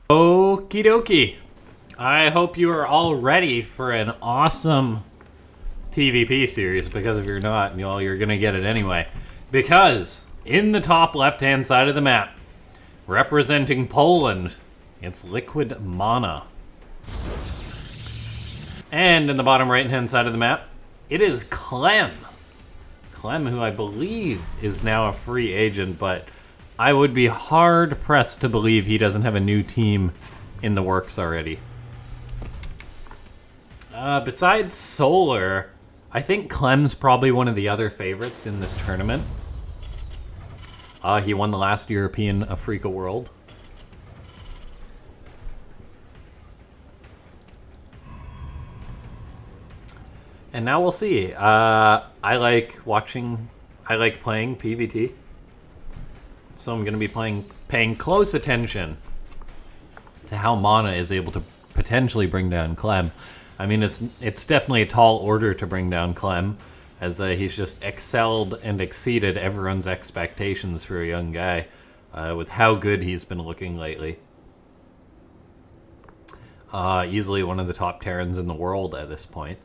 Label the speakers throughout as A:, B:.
A: Okie dokie. I hope you are all ready for an awesome PvP series, because if you're not, you're gonna get it anyway. Because in the top left-hand side of the map, representing Poland, it's Liquid MaNa. And in the bottom right-hand side of the map, it is Clem. Clem, who I believe is now a free agent, but I would be hard-pressed to believe he doesn't have a new team in the works already. Besides Solar, I think Clem's probably one of the other favorites in this tournament. He won the last European Afreeca World. And now we'll see. I like playing PvT. So I'm going to be paying close attention to how MaNa is able to potentially bring down Clem. I mean, it's definitely a tall order to bring down Clem, as he's just excelled and exceeded everyone's expectations for a young guy with how good he's been looking lately. Easily one of the top Terrans in the world at this point.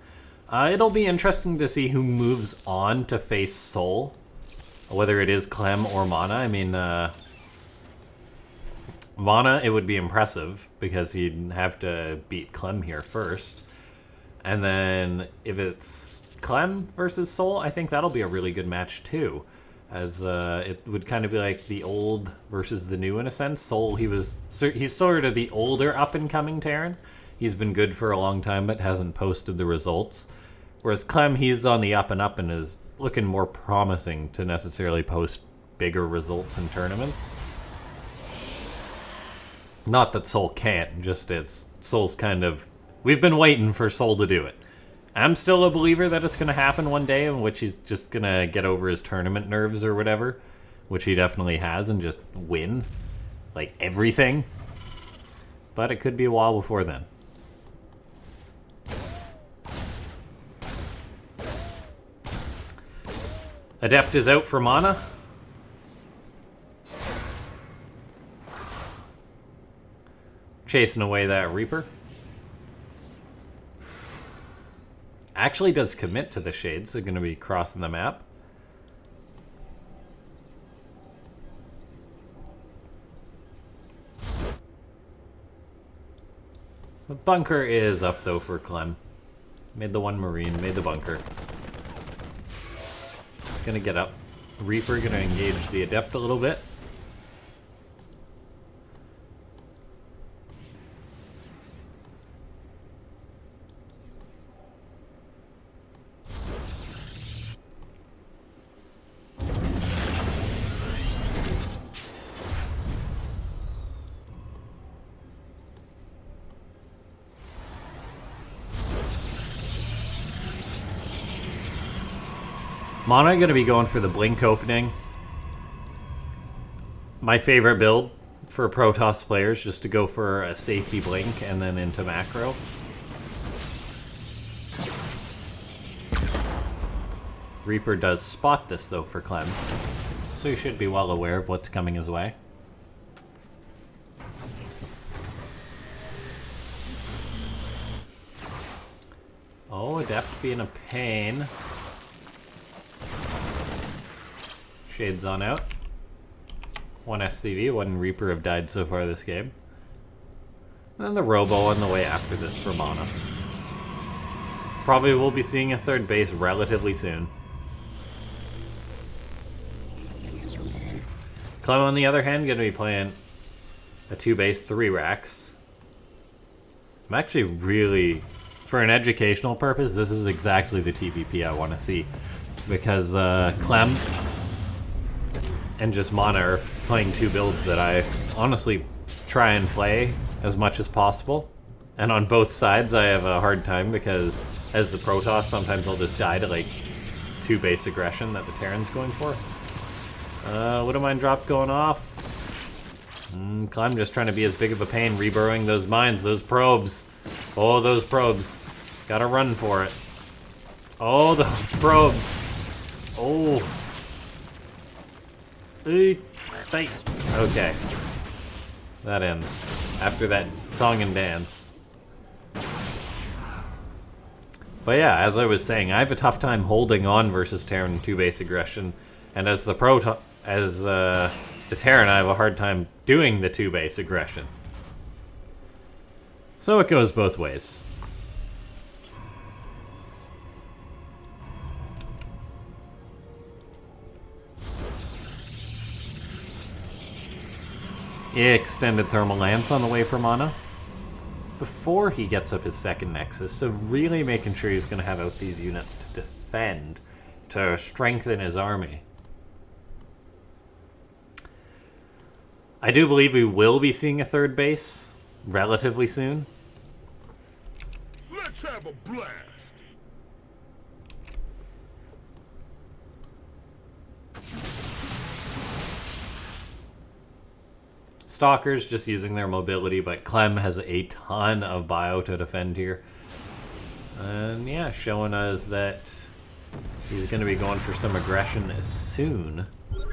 A: It'll be interesting to see who moves on to face Sol, whether it is Clem or MaNa. I mean, MaNa, it would be impressive because he'd have to beat Clem here first. And then if it's Clem versus Sol, I think that'll be a really good match too. As it would kind of be like the old versus the new in a sense. Sol, he's sort of the older up-and-coming Terran. He's been good for a long time but hasn't posted the results. Whereas Clem, he's on the up and up and is looking more promising to necessarily post bigger results in tournaments. Not that Sol can't, just Sol's kind of... We've been waiting for Sol to do it. I'm still a believer that it's going to happen one day in which he's just going to get over his tournament nerves or whatever, which he definitely has, and just win, like, everything. But it could be a while before then. Adept is out for MaNa. Chasing away that Reaper. Actually does commit to the Shades, so going to be crossing the map. The bunker is up though for Clem. Made the one Marine, made the bunker. It's going to get up. Reaper going to engage the Adept a little bit. MaNa going to be going for the Blink opening. My favorite build for Protoss players, just to go for a safety Blink and then into macro. Reaper does spot this though for Clem, so he should be well aware of what's coming his way. Oh, Adept being a pain. Shades on out. One SCV, one Reaper have died so far this game. And then the Robo on the way after this for MaNa. Probably will be seeing a third base relatively soon. Clem, on the other hand, going to be playing a 2-base, 3 racks. I'm actually really, for an educational purpose, this is exactly the TVP I want to see. Because Clem and just MaNa are playing 2 builds that I honestly try and play as much as possible. And on both sides I have a hard time because as the Protoss, sometimes I'll just die to like 2 base aggression that the Terran's going for. Widow Mine drop going off. Clem just trying to be as big of a pain, reburrowing those mines, those probes. Oh, those probes. Gotta run for it. Oh, those probes. Oh. Okay. that ends. After that song and dance. But yeah, as I was saying, I have a tough time holding on versus Terran 2-base aggression. And as the Terran, I have a hard time doing the 2-base aggression. So it goes both ways. Extended Thermal Lance on the way for MaNa before he gets up his second Nexus, so really making sure he's going to have out these units to defend, to strengthen his army. I do believe we will be seeing a third base relatively soon.
B: Let's have a blast!
A: Stalkers just using their mobility, but Clem has a ton of bio to defend here. And yeah, showing us that he's going to be going for some aggression soon. It's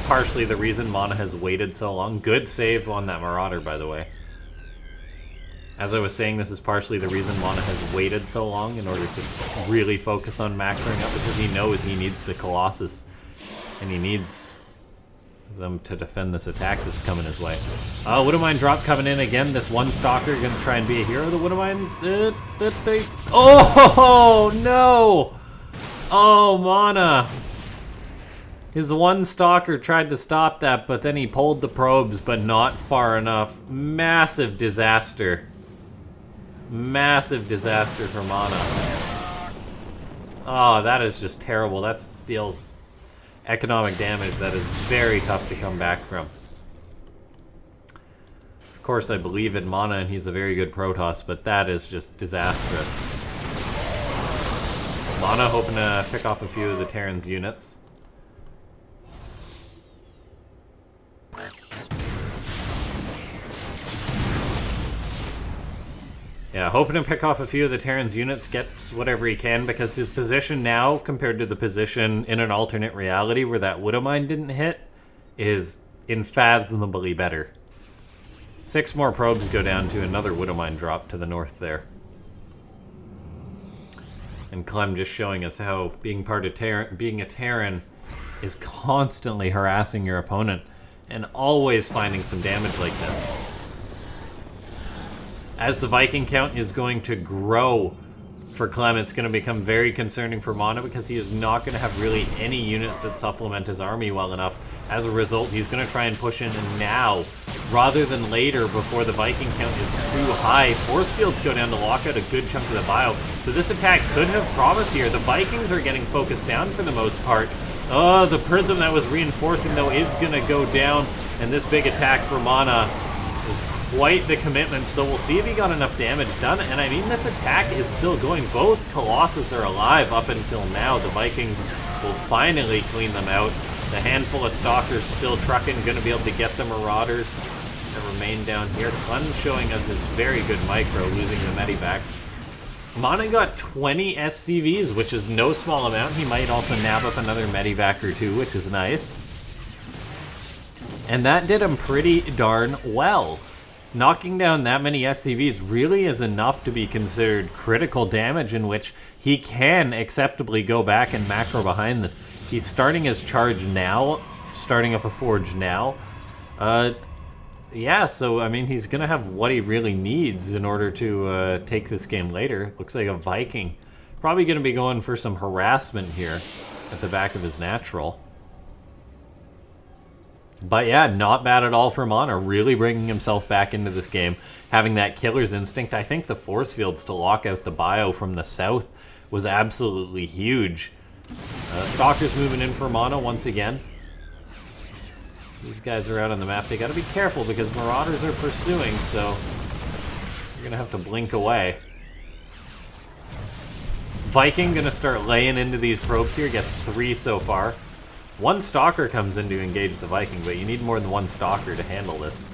A: partially the reason MaNa has waited so long. Good save on that Marauder, by the way. As I was saying, this is partially the reason MaNa has waited so long in order to really focus on macroing up, because he knows he needs the Colossus. And he needs them to defend this attack that's coming his way. Widowmine drop coming in again. This one Stalker gonna try and be a hero. The Widowmine... Oh, no! Oh, MaNa! His one Stalker tried to stop that, but then he pulled the probes, but not far enough. Massive disaster. Massive disaster for MaNa. Oh, that is just terrible. That deals economic damage that is very tough to come back from. Of course, I believe in MaNa, and he's a very good Protoss, but that is just disastrous. MaNa hoping to pick off a few of the Terran's units. Yeah, hoping to pick off a few of the Terran's units, gets whatever he can, because his position now, compared to the position in an alternate reality where that Widowmine didn't hit, is unfathomably better. 6 more probes go down to another Widowmine drop to the north there. And Clem just showing us how being a Terran is constantly harassing your opponent and always finding some damage like this. As the Viking count is going to grow for Clem, it's going to become very concerning for MaNa, because he is not going to have really any units that supplement his army well enough. As a result, he's going to try and push in now, rather than later, before the Viking count is too high. Force fields go down to lock out a good chunk of the bio, so this attack could have promise here. The Vikings are getting focused down for the most part. Oh, the Prism that was reinforcing, though, is going to go down, and this big attack for MaNa is quite the commitment, so we'll see if he got enough damage done. And I mean, this attack is still going. Both Colossus are alive up until now. The Vikings will finally clean them out. The handful of Stalkers still trucking, going to be able to get the Marauders that remain down here. Clem showing us his very good micro, losing the Medivac. MaNa got 20 SCVs, which is no small amount. He might also nab up another Medivac or two, which is nice. And that did him pretty darn well. Knocking down that many SCVs really is enough to be considered critical damage, in which he can acceptably go back and macro behind this. He's starting his charge now, starting up a forge now. Yeah, so I mean, he's going to have what he really needs in order to take this game later. Looks like a Viking. Probably going to be going for some harassment here at the back of his natural. But yeah, not bad at all for MaNa, really bringing himself back into this game, having that killer's instinct. I think the force fields to lock out the bio from the south was absolutely huge. Stalkers moving in for MaNa once again. These guys are out on the map. They got to be careful because Marauders are pursuing, so you're going to have to blink away. Viking going to start laying into these probes here, gets 3 so far. 1 Stalker comes in to engage the Viking, but you need more than 1 Stalker to handle this.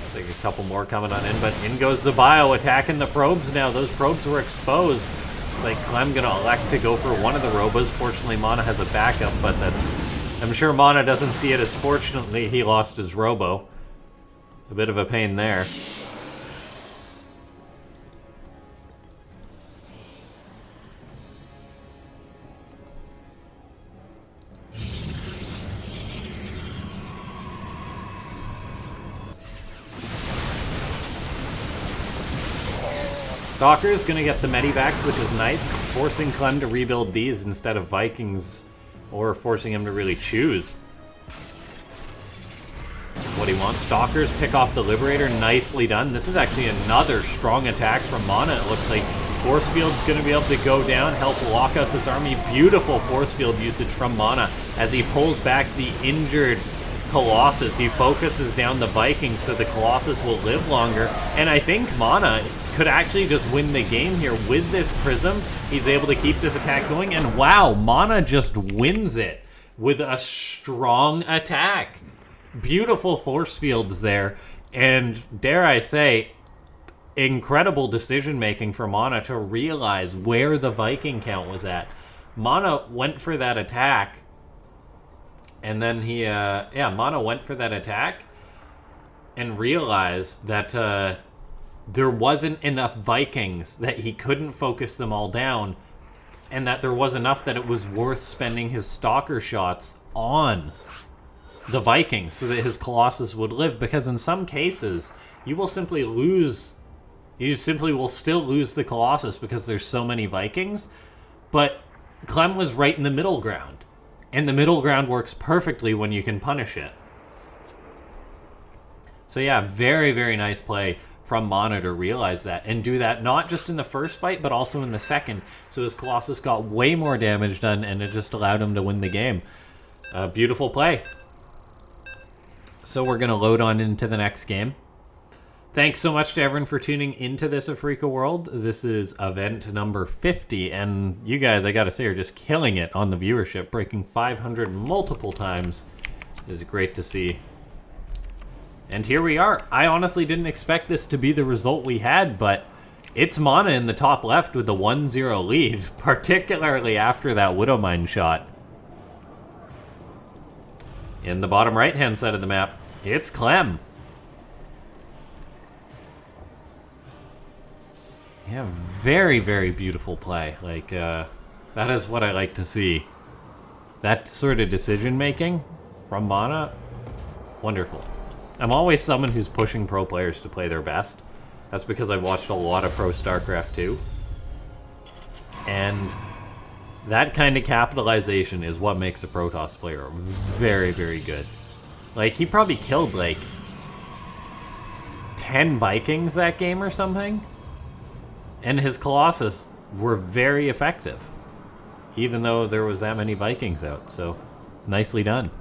A: Looks like a couple more coming on in, but in goes the bio, attacking the probes now. Those probes were exposed. It's like Clem gonna elect to go for one of the Robos. Fortunately, MaNa has a backup, but that's I'm sure MaNa doesn't see it as fortunately he lost his Robo. A bit of a pain there. Stalker's gonna get the medivacks, which is nice, forcing Clem to rebuild these instead of Vikings, or forcing him to really choose what he wants. Stalkers pick off the Liberator, nicely done. This is actually another strong attack from MaNa. It looks like Force Field's gonna be able to go down, help lock out this army. Beautiful Force Field usage from MaNa as he pulls back the injured Colossus. He focuses down the Vikings so the Colossus will live longer, and I think MaNa could actually just win the game here with this Prism. He's able to keep this attack going, and wow, MaNa just wins it with a strong attack. Beautiful force fields there, and dare I say, incredible decision making for MaNa to realize where the Viking count was at. MaNa went for that attack, and then MaNa went for that attack and realized that there wasn't enough Vikings, that he couldn't focus them all down, and that there was enough that it was worth spending his Stalker shots on the Vikings so that his Colossus would live, because in some cases you will simply lose, you simply will still lose the Colossus because there's so many Vikings. But Clem was right in the middle ground, and the middle ground works perfectly when you can punish it. So yeah, very, very nice play from MaNa to realize that, and do that not just in the first fight, but also in the second. So his Colossus got way more damage done, and it just allowed him to win the game. Beautiful play. So we're going to load on into the next game. Thanks so much to everyone for tuning into this Afreeca World. This is event number 50, and you guys, I gotta say, are just killing it on the viewership. Breaking 500 multiple times is great to see. And here we are. I honestly didn't expect this to be the result we had, but it's MaNa in the top left with the 1-0 lead, particularly after that Widowmine shot. In the bottom right-hand side of the map, it's Clem. Yeah, very, very beautiful play. Like, that is what I like to see. That sort of decision-making from MaNa, wonderful. I'm always someone who's pushing pro players to play their best. That's because I've watched a lot of Pro StarCraft 2. And that kind of capitalization is what makes a Protoss player very, very good. Like, he probably killed, like, 10 Vikings that game or something. And his Colossus were very effective, even though there was that many Vikings out. So, nicely done.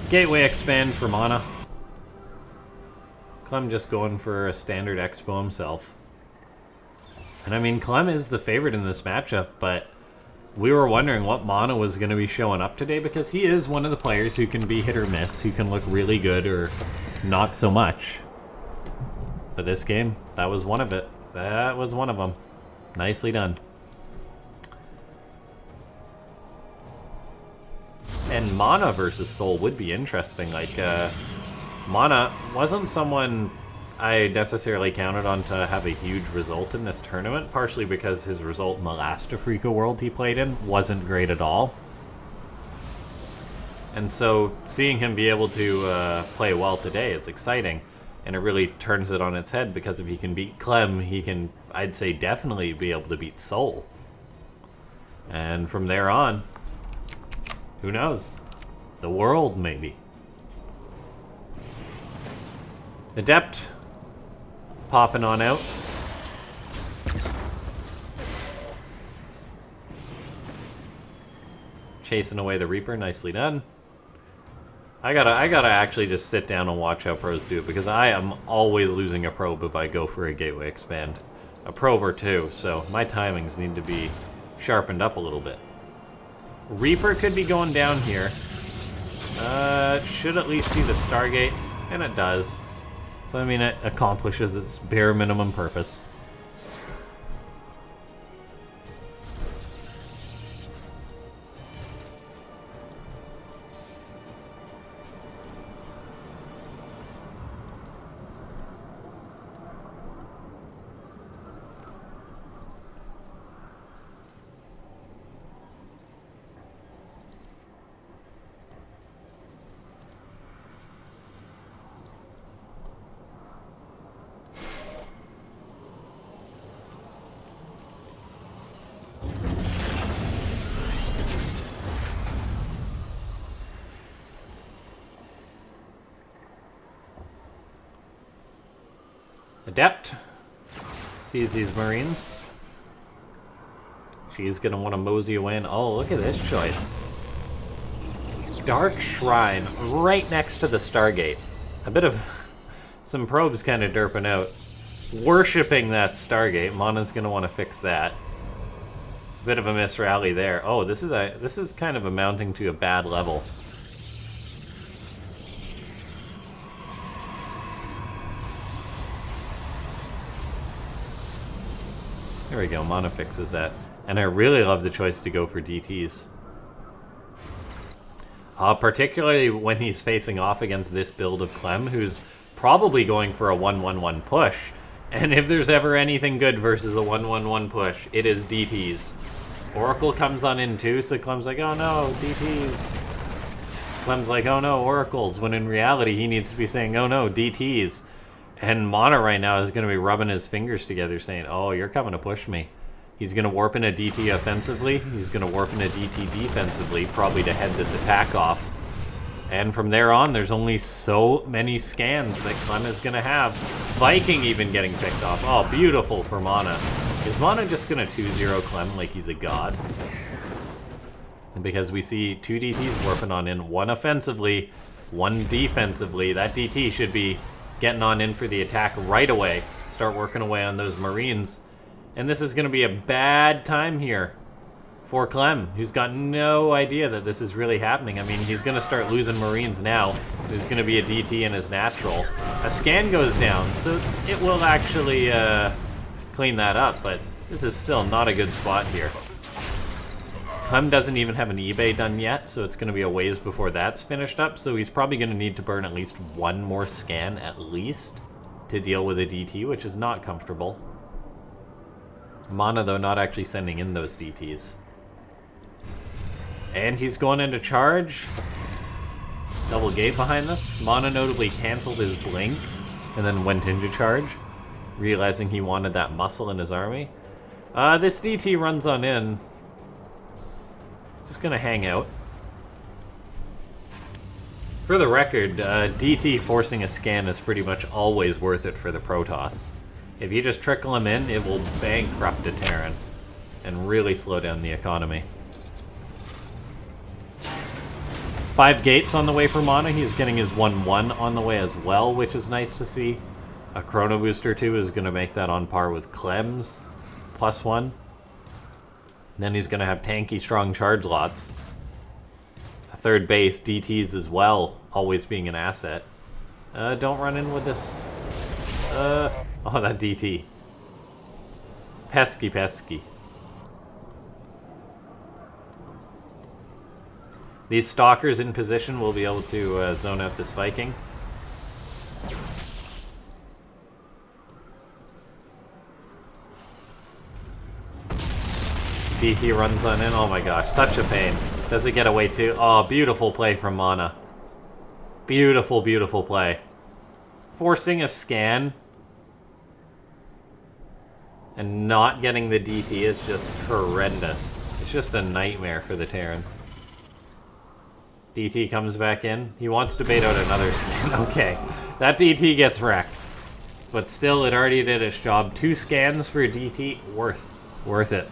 A: Gateway expand for MaNa. Clem just going for a standard expo himself. And I mean, Clem is the favorite in this matchup, but we were wondering what MaNa was going to be showing up today, because he is one of the players who can be hit or miss, who can look really good or not so much. But this game, that was one of it. That was one of them. Nicely done. And MaNa versus Soul would be interesting. Like, MaNa wasn't someone I necessarily counted on to have a huge result in this tournament, partially because his result in the last Afreeca World he played in wasn't great at all. And so seeing him be able to play well today, it's exciting. And it really turns it on its head, because if he can beat Clem, he can, I'd say, definitely be able to beat Soul. And from there on, who knows? The world, maybe. Adept popping on out. Chasing away the Reaper, nicely done. I gotta actually just sit down and watch how pros do it, because I am always losing a probe if I go for a gateway expand. A probe or two, so my timings need to be sharpened up a little bit. Reaper could be going down here. Should at least see the Stargate, and it does. So, I mean, it accomplishes its bare minimum purpose. Adept sees these Marines. She's gonna want to mosey away and oh, look at this choice. Dark Shrine right next to the Stargate. A bit of some probes kind of derping out. Worshipping that Stargate. MaNa's gonna want to fix that. Bit of a misrally there. Oh, this is kind of amounting to a bad level. There we go, MaNa fixes that. And I really love the choice to go for DTs. Particularly when he's facing off against this build of Clem, who's probably going for a 1-1-1 push. And if there's ever anything good versus a 1-1-1 push, it is DTs. Oracle comes on in too, so Clem's like, oh no, DTs. Clem's like, oh no, Oracles, when in reality he needs to be saying, oh no, DTs. And MaNa right now is going to be rubbing his fingers together saying, oh, you're coming to push me. He's going to warp in a DT offensively. He's going to warp in a DT defensively, probably to head this attack off. And from there on, there's only so many scans that Clem is going to have. Viking even getting picked off. Oh, beautiful for MaNa. Is MaNa just going to 2-0 Clem like he's a god? And because we see 2 DTs warping on in, 1 offensively, 1 defensively. That DT should be getting on in for the attack right away. Start working away on those Marines. And this is going to be a bad time here for Clem, who's got no idea that this is really happening. I mean, he's going to start losing Marines now. There's going to be a DT in his natural. A scan goes down, so it will actually clean that up, but this is still not a good spot here. Clem doesn't even have an eBay done yet, so it's going to be a ways before that's finished up, so he's probably going to need to burn at least 1 more scan, at least, to deal with a DT, which is not comfortable. MaNa, though, not actually sending in those DTs. And he's going into charge. Double gate behind this. MaNa notably canceled his blink, and then went into charge, realizing he wanted that muscle in his army. This DT runs on in. Just gonna hang out. For the record, DT forcing a scan is pretty much always worth it for the Protoss. If you just trickle him in, it will bankrupt a Terran and really slow down the economy. 5 gates on the way for MaNa. He's getting his 1-1 on the way as well, which is nice to see. A Chrono Booster too is gonna make that on par with Clem's +1. Then he's going to have tanky, strong charge lots. A 3rd base, DTs as well, always being an asset. Don't run in with this. Oh, that DT. Pesky, pesky. These stalkers in position will be able to zone out this Viking. DT runs on in. Oh my gosh, such a pain. Does it get away too? Oh, beautiful play from MaNa. Beautiful, beautiful play. Forcing a scan and not getting the DT is just horrendous. It's just a nightmare for the Terran. DT comes back in. He wants to bait out another scan. Okay, that DT gets wrecked. But still, it already did its job. 2 scans for a DT, worth it.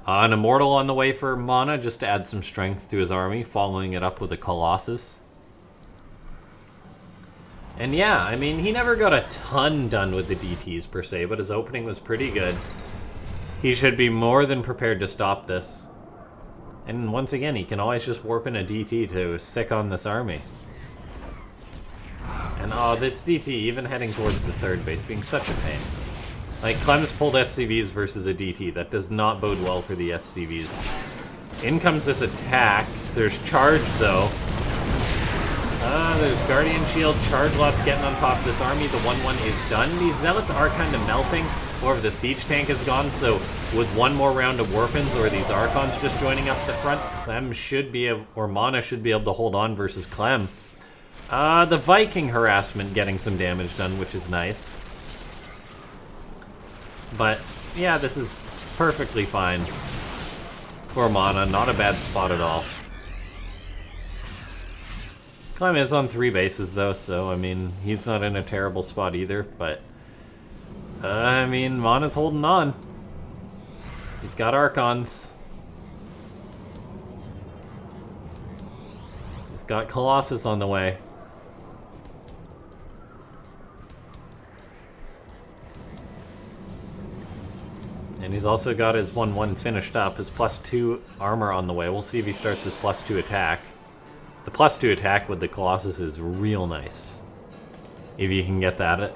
A: An Immortal on the way for MaNa, just to add some strength to his army, following it up with a Colossus. And yeah, I mean, he never got a ton done with the DTs per se, but his opening was pretty good. He should be more than prepared to stop this. And once again, he can always just warp in a DT to sick on this army. And oh, this DT, even heading towards the third base, being such a pain. Like, Clem's pulled SCVs versus a DT. That does not bode well for the SCVs. In comes this attack. There's charge, though. There's Guardian Shield. Charge Lot's getting on top of this army. The 1-1 is done. These Zealots are kind of melting. However, the Siege Tank is gone, so with one more round of Warpins or these Archons just joining up the front, Clem should be able, or MaNa should be able to hold on versus Clem. The Viking harassment getting some damage done, which is nice. But, yeah, this is perfectly fine for MaNa. Not a bad spot at all. Clem is on 3 bases, though, so, I mean, he's not in a terrible spot either, but... I mean, MaNa's holding on. He's got Archons. He's got Colossus on the way. And he's also got his 1-1 finished up, his +2 armor on the way. We'll see if he starts his +2 attack. The +2 attack with the Colossus is real nice. If you can get that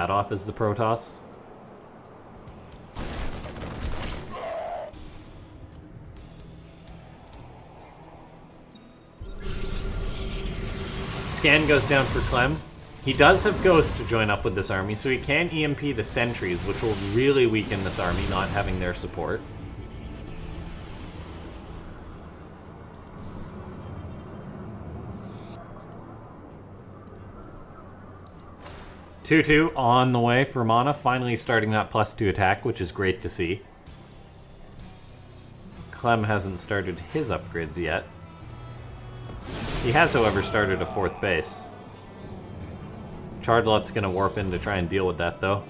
A: off as the Protoss. Scan goes down for Clem. He does have Ghost to join up with this army, so he can EMP the sentries, which will really weaken this army, not having their support. Two on the way for MaNa, finally starting that +2 attack, which is great to see. Clem hasn't started his upgrades yet. He has, however, started a 4th base. Chardlot's gonna warp in to try and deal with that, though.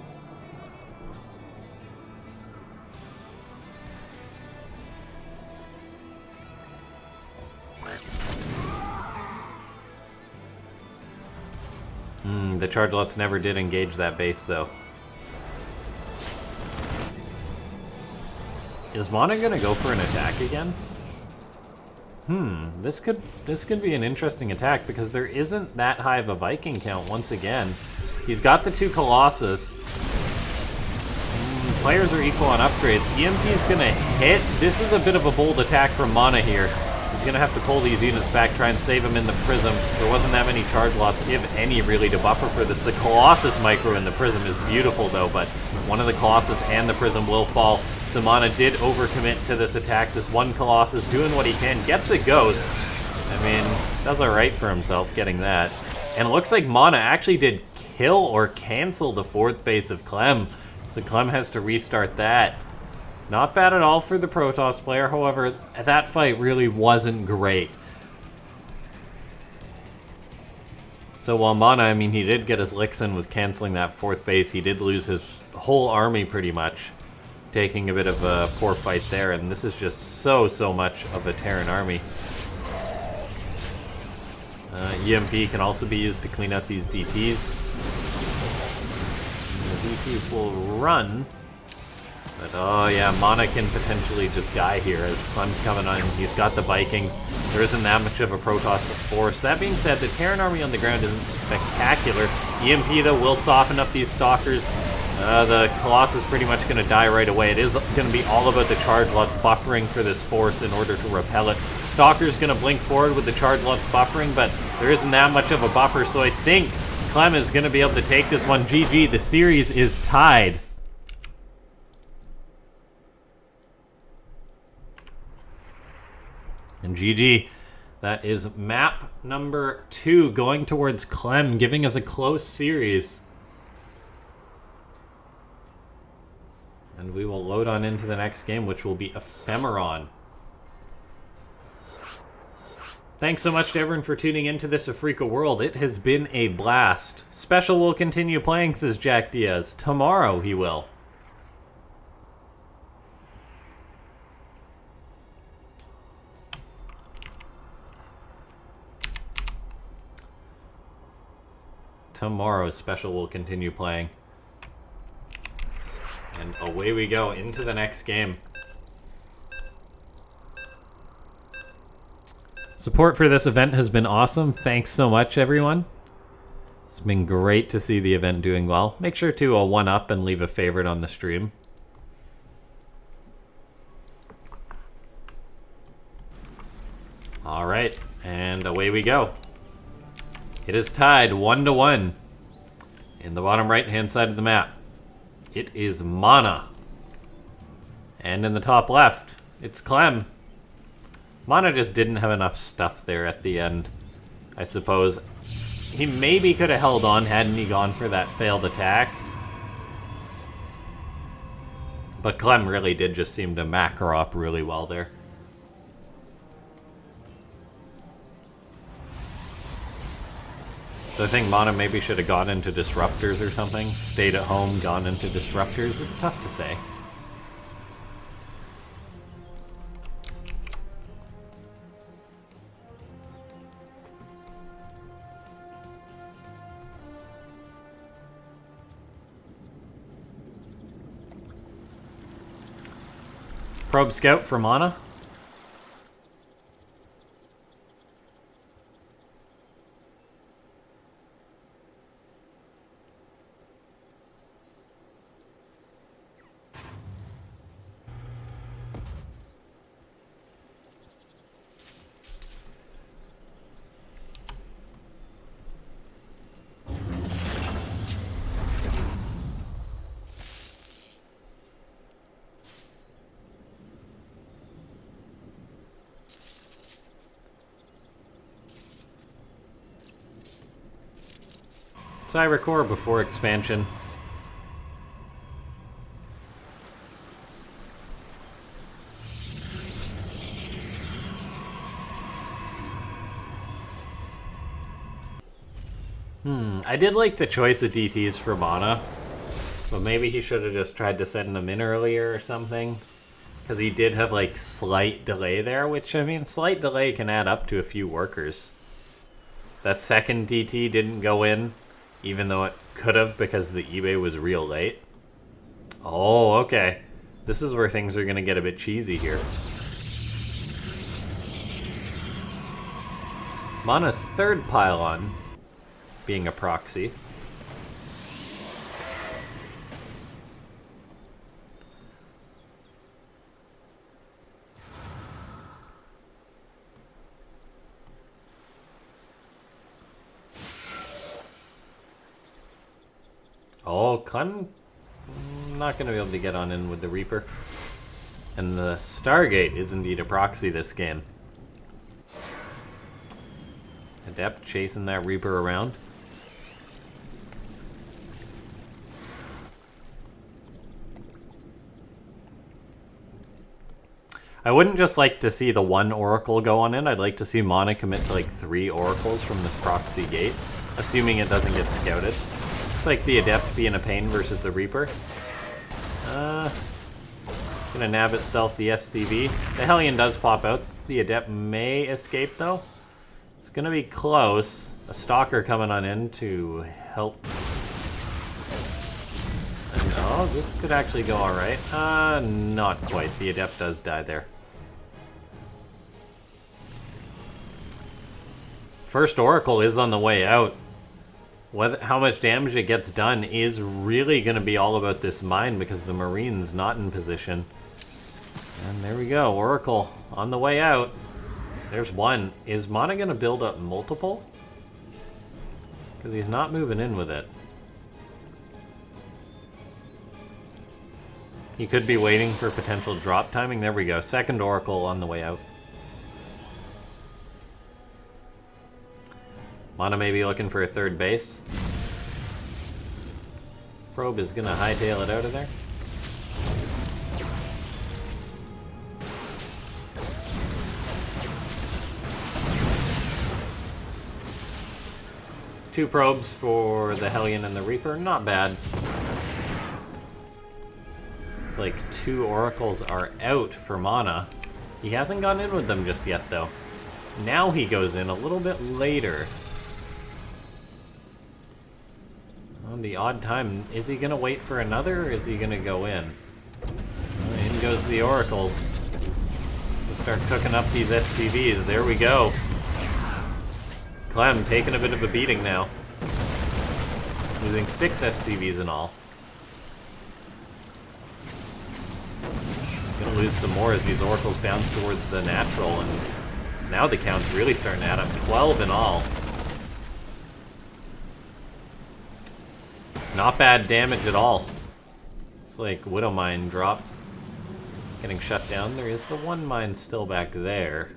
A: The Chargelots never did engage that base, though. Is MaNa gonna go for an attack again? This could be an interesting attack because there isn't that high of a Viking count once again. He's got the 2 Colossus. Players are equal on upgrades. EMP's gonna hit. This is a bit of a bold attack from MaNa here. He's gonna have to pull these units back, try and save them in the Prism. There wasn't that many charge lots, if any, really, to buffer for this. The Colossus micro in the Prism is beautiful, though, but one of the Colossus and the Prism will fall. So MaNa did overcommit to this attack. This one Colossus doing what he can. Gets the Ghost. I mean, does alright for himself getting that. And it looks like MaNa actually did kill or cancel the 4th base of Clem. So Clem has to restart that. Not bad at all for the Protoss player. However, that fight really wasn't great. So while MaNa, I mean, he did get his licks in with canceling that 4th base. He did lose his whole army pretty much. Taking a bit of a poor fight there, and this is just so much of a Terran army. EMP can also be used to clean out these DTs. The DTs will run, but oh yeah, MaNa can potentially just die here as Clem's coming on. He's got the Vikings. There isn't that much of a Protoss force. That being said, the Terran army on the ground isn't spectacular. EMP, though, will soften up these Stalkers. The Colossus is pretty much going to die right away. It is going to be all about the charge lots buffering for this force in order to repel it. Stalker's going to blink forward with the charge lots buffering, but there isn't that much of a buffer, so I think Clem is going to be able to take this one. GG, the series is tied. And GG, that is map number 2 going towards Clem, giving us a close series. And we will load on into the next game, which will be Ephemeron. Thanks so much to everyone for tuning into this Afreeca world. It has been a blast. Special will continue playing, says Jack Diaz. Tomorrow he will. tomorrow's special will continue playing. And away we go into the next game. Support for this event has been awesome. Thanks so much, everyone. It's been great to see the event doing well. Make sure to one up and leave a favorite on the stream. All right, and away we go. It is tied 1-1 in the bottom right-hand side of the map. It is MaNa. And in the top left, it's Clem. MaNa just didn't have enough stuff there at the end, I suppose. He maybe could have held on hadn't he gone for that failed attack. But Clem really did just seem to macro up really well there. So I think MaNa maybe should have gone into disruptors or something. Stayed at home, gone into disruptors. It's tough to say. Probe Scout for MaNa. So I record before expansion. I did like the choice of DTs for MaNa, but maybe he should have just tried to send them in earlier or something. Because he did have like slight delay there, which I mean slight delay can add up to a few workers. That second DT didn't go in, even though it could have because the eBay was real late. Oh, okay. This is where things are going to get a bit cheesy here. MaNa's third pylon being a proxy. Oh, Clem not going to be able to get on in with the Reaper. And the Stargate is indeed a proxy this game. Adept chasing that Reaper around. I wouldn't just like to see the one Oracle go on in. I'd like to see MaNa commit to like 3 Oracles from this proxy gate, assuming it doesn't get scouted. It's like the Adept being a pain versus the Reaper. Gonna nab itself the SCV. The Hellion does pop out. The Adept may escape though. It's gonna be close. A Stalker coming on in to help. No, this could actually go alright. Not quite. The Adept does die there. First Oracle is on the way out. How much damage it gets done is really going to be all about this mine because the Marine's not in position. And there we go. Oracle on the way out. There's one. Is MaNa going to build up multiple? Because he's not moving in with it. He could be waiting for potential drop timing. There we go. Second Oracle on the way out. MaNa may be looking for a third base. Probe is going to hightail it out of there. Two probes for the Hellion and the Reaper. Not bad. It's like 2 Oracles are out for MaNa. He hasn't gone in with them just yet, though. Now he goes in a little bit later. On the odd time, is he gonna wait for another, or is he gonna go in? Well, in goes the oracles. We'll start cooking up these SCVs. There we go. Clem taking a bit of a beating now. Losing 6 SCVs in all. Gonna lose some more as these oracles bounce towards the natural, and now the count's really starting to add up. 12 in all. Not bad damage at all. It's like Widow Mine drop. Getting shut down. There is the one mine still back there.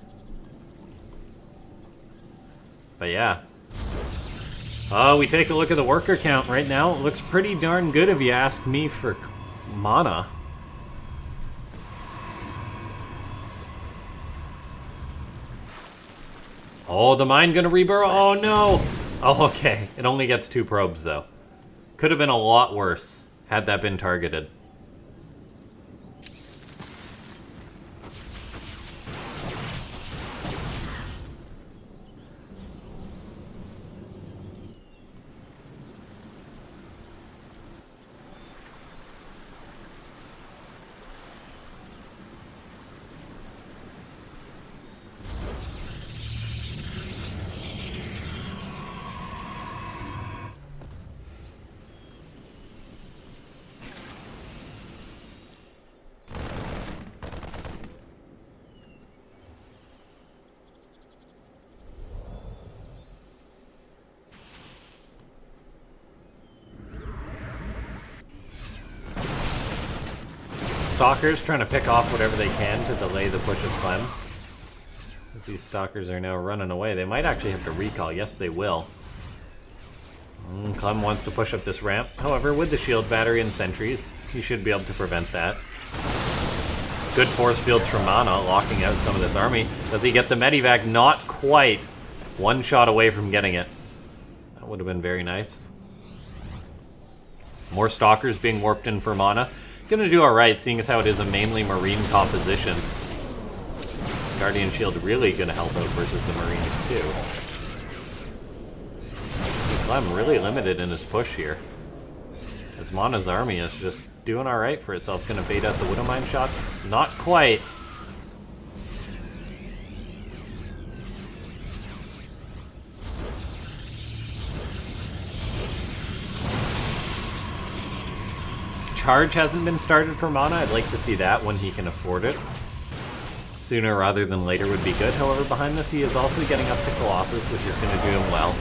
A: But yeah. We take a look at the worker count right now. It looks pretty darn good if you ask me for MaNa. Oh, the mine gonna reburrow? Oh no! Oh, okay. It only gets 2 probes though. Could have been a lot worse had that been targeted. Stalkers trying to pick off whatever they can to delay the push of Clem. Since these stalkers are now running away, they might actually have to recall. Yes, they will. Clem wants to push up this ramp. However, with the shield battery and sentries, he should be able to prevent that. Good force fields from MaNa, locking out some of this army. Does he get the medivac? Not quite. 1 shot away from getting it. That would have been very nice. More stalkers being warped in for MaNa. Gonna do alright, seeing as how it is a mainly marine composition. Guardian Shield really gonna help out versus the Marines too. Clem really limited in his push here. As MaNa's army is just doing alright for itself. Gonna bait out the Widow Mine shots. Not quite. Charge hasn't been started for MaNa. I'd like to see that when he can afford it. Sooner rather than later would be good. However, behind this he is also getting up to Colossus, which is going to do him well.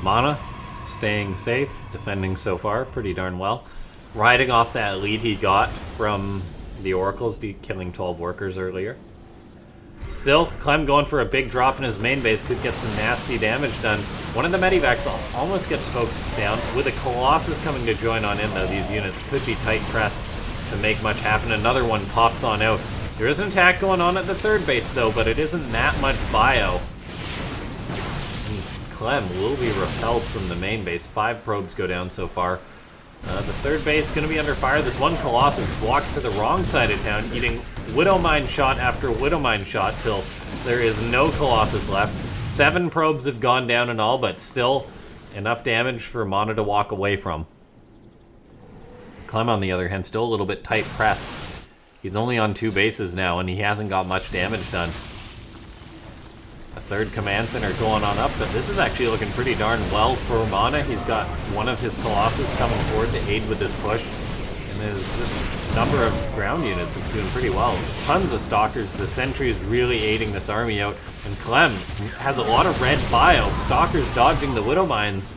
A: MaNa staying safe, defending so far pretty darn well. Riding off that lead he got from the Oracles, killing 12 workers earlier. Still, Clem going for a big drop in his main base could get some nasty damage done. One of the medivacs almost gets focused down. With a Colossus coming to join on in though, these units could be tight pressed to make much happen. Another one pops on out. There is an attack going on at the 3rd base though, but it isn't that much bio. Clem will be repelled from the main base. 5 probes go down so far. The 3rd base going to be under fire. This one Colossus walks to the wrong side of town, eating Widow Mine shot after Widow Mine shot till there is no Colossus left. 7 probes have gone down in all, but still enough damage for MaNa to walk away from. Clem, on the other hand, still a little bit tight pressed. He's only on 2 bases now, and he hasn't got much damage done. A 3rd command center going on up, but this is actually looking pretty darn well for MaNa. He's got one of his Colossus coming forward to aid with this push, and his number of ground units is doing pretty well. Tons of stalkers. The sentries really aiding this army out, and Clem has a lot of red bio. Stalkers dodging the Widow Mines.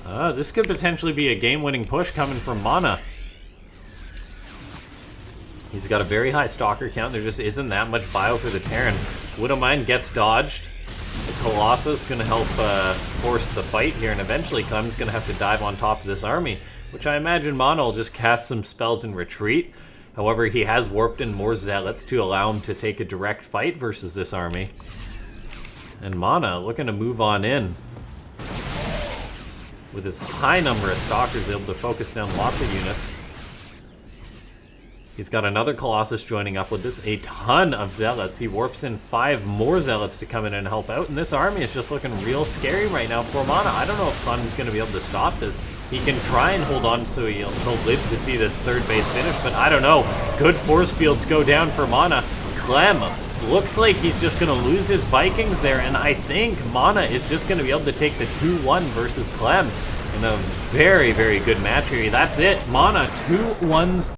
A: This could potentially be a game-winning push coming from MaNa. He's got a very high stalker count. There just isn't that much bio for the Terran. Widow Mine gets dodged. The Colossus going to help force the fight here, and eventually Clem's going to have to dive on top of this army, which I imagine MaNa will just cast some spells and retreat. However, he has warped in more zealots to allow him to take a direct fight versus this army. And MaNa looking to move on in. With his high number of stalkers, able to focus down lots of units. He's got another Colossus joining up with this, a ton of zealots. He warps in 5 more zealots to come in and help out, and this army is just looking real scary right now for MaNa. I don't know if Clem's going to be able to stop this. He can try and hold on so he'll live to see this third base finish, but I don't know. Good force fields go down for MaNa. Clem looks like he's just going to lose his Vikings there, and I think MaNa is just going to be able to take the 2-1 versus Clem in a very, very good match here. That's it. MaNa 2-1s.